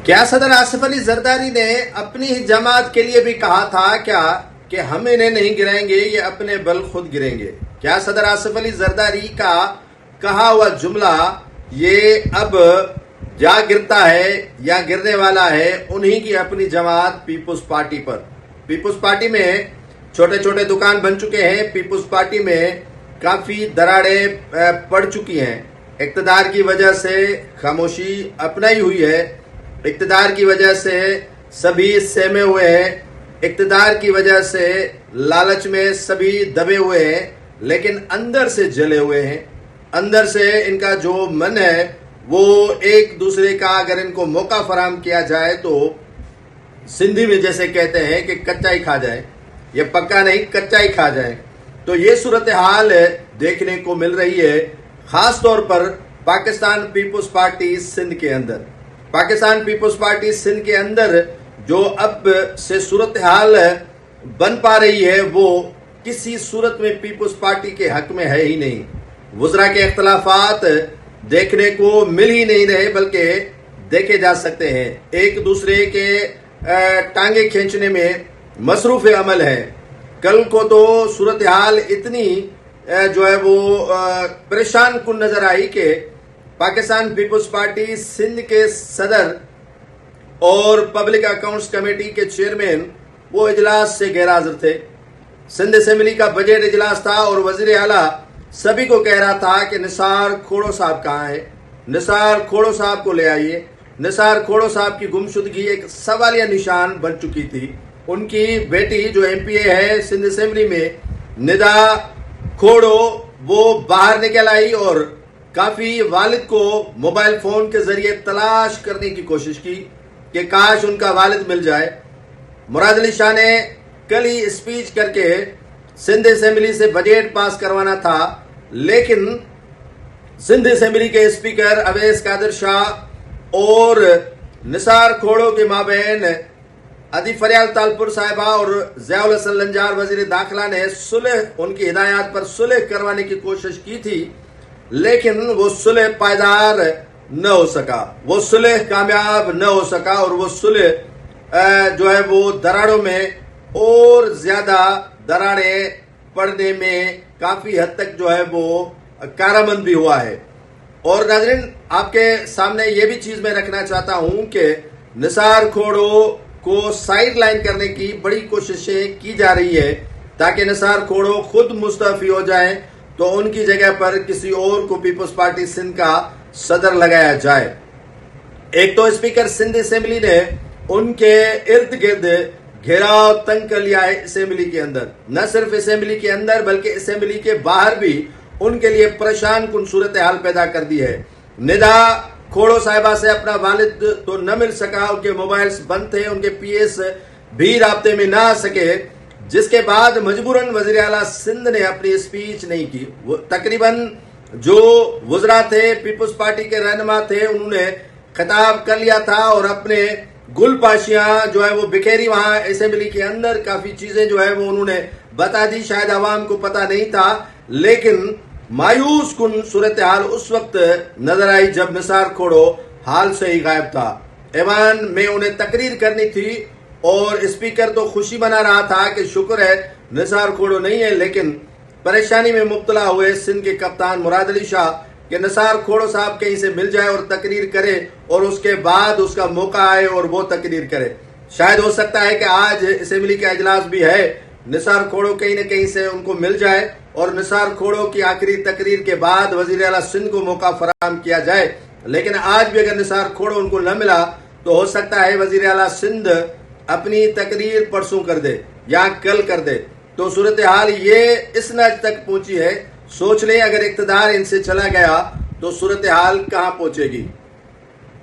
کیا صدر آصف علی زرداری نے اپنی ہی جماعت کے لیے بھی کہا تھا کیا کہ ہم انہیں نہیں گرائیں گے، یہ اپنے بل خود گریں گے؟ کیا صدر آصف علی زرداری کا کہا ہوا جملہ یہ اب جا گرتا ہے یا گرنے والا ہے انہی کی اپنی جماعت پیپلز پارٹی پر؟ پیپلز پارٹی میں چھوٹے چھوٹے دکان بن چکے ہیں، پیپلز پارٹی میں کافی دراڑیں پڑ چکی ہیں، اقتدار کی وجہ سے خاموشی اپنائی ہوئی ہے، اقتدار کی وجہ سے سبھی سہمے ہوئے ہیں، اقتدار کی وجہ سے لالچ میں سبھی دبے ہوئے ہیں، لیکن اندر سے جلے ہوئے ہیں، اندر سے ان کا جو من ہے وہ ایک دوسرے کا اگر ان کو موقع فراہم کیا جائے تو سندھی میں جیسے کہتے ہیں کہ کچا ہی کھا جائے، یہ پکا نہیں کچا ہی کھا جائے۔ تو یہ صورتحال دیکھنے کو مل رہی ہے، خاص طور پر پاکستان پیپلز پارٹی سندھ کے اندر۔ پاکستان پیپلز پارٹی سندھ کے اندر جو اب سے صورتحال بن پا رہی ہے وہ کسی صورت میں پیپلز پارٹی کے حق میں ہے ہی نہیں۔ وزراء کے اختلافات دیکھنے کو مل ہی نہیں رہے بلکہ دیکھے جا سکتے ہیں، ایک دوسرے کے ٹانگیں کھینچنے میں مصروف عمل ہے۔ کل کو تو صورتحال اتنی جو ہے وہ پریشان کن نظر آئی کہ پاکستان پیپلز پارٹی سندھ کے صدر اور پبلک اکاؤنٹس کمیٹی کے چیئرمین وہ اجلاس سے غیر حاضر تھے۔ سندھ اسمبلی کا بجٹ اجلاس تھا اور وزیر اعلیٰ سبھی کو کہہ رہا تھا کہ نثار کھوڑو صاحب کہاں ہے، نثار کھوڑو صاحب کو لے آئیے۔ نثار کھوڑو صاحب کی گمشدگی ایک سوالیہ نشان بن چکی تھی۔ ان کی بیٹی جو ایم پی اے ہے سندھ اسمبلی میں، ندا کھوڑو، وہ باہر نکل آئی اور کافی والد کو موبائل فون کے ذریعے تلاش کرنے کی کوشش کی کہ کاش ان کا والد مل جائے۔ مراد علی شاہ نے کل ہی اسپیچ کر کے سندھ اسمبلی سے بجٹ پاس کروانا تھا، لیکن سندھ اسمبلی کے اسپیکر اویس قادر شاہ اور نثار کھوڑو کے مابین ادی فریال تالپور صاحبہ اور ضیاء الحسن لنجار وزیر داخلہ نے صلح، ان کی ہدایات پر صلح کروانے کی کوشش کی تھی، لیکن وہ صلح پائیدار نہ ہو سکا، وہ صلح کامیاب نہ ہو سکا اور وہ صلح جو ہے وہ دراڑوں میں اور زیادہ دراڑیں پڑنے میں کافی حد تک جو ہے وہ کارآمد بھی ہوا ہے۔ اور ناظرین، آپ کے سامنے یہ بھی چیز میں رکھنا چاہتا ہوں کہ نثار کھوڑو کو سائیڈ لائن کرنے کی بڑی کوششیں کی جا رہی ہے تاکہ نثار کھوڑو خود مستعفی ہو جائیں تو ان کی جگہ پر کسی اور کو پیپلز پارٹی سندھ کا صدر لگایا جائے۔ ایک تو اسپیکر سندھ اسمبلی نے ان کے ارد گرد گھیراؤ تنگ کر لیا ہے اسمبلی کے اندر، نہ صرف اسمبلی کے اندر بلکہ اسمبلی کے باہر بھی ان کے لیے پریشان کن صورتحال پیدا کر دی ہے۔ ندا کھوڑو صاحبہ سے اپنا والد تو نہ مل سکا، ان کے موبائلز بند تھے، ان کے پی ایس بھی رابطے میں نہ آ سکے، جس کے بعد مجبوراً وزیر اعلیٰ سندھ نے اپنی اسپیچ نہیں کی۔ تقریباً جو وزراء تھے، پیپلز پارٹی کے رہنما تھے، انہوں نے خطاب کر لیا تھا اور اپنے گل پاشیاں جو ہے وہ بکھیری وہاں اسمبلی کے اندر، کافی چیزیں جو ہے وہ انہوں نے بتا دی، شاید عوام کو پتہ نہیں تھا، لیکن مایوس کن صورتحال اس وقت نظر آئی جب نثار کھوڑو حال سے ہی غائب تھا۔ ایوان میں انہیں تقریر کرنی تھی اور اسپیکر تو خوشی منا رہا تھا کہ شکر ہے نثار کھوڑو نہیں ہے، لیکن پریشانی میں مبتلا ہوئے سندھ کے کپتان مراد علی شاہ کہ نثار کھوڑو صاحب کہیں سے مل جائے اور تقریر کرے اور اس کے بعد اس کا موقع آئے اور وہ تقریر کرے۔ شاید ہو سکتا ہے کہ آج اسمبلی کا اجلاس بھی ہے، نثار کھوڑو کہیں نہ کہیں سے ان کو مل جائے اور نثار کھوڑو کی آخری تقریر کے بعد وزیر اعلیٰ سندھ کو موقع فراہم کیا جائے، لیکن آج بھی اگر نثار کھوڑو ان کو نہ ملا تو ہو سکتا ہے وزیر اعلیٰ سندھ اپنی تقریر پرسوں کر دے یا کل کر دے۔ تو صورتحال یہ اس نتیجے تک پہنچی ہے، سوچ لیں اگر اقتدار ان سے چلا گیا تو صورتحال کہاں پہنچے گی۔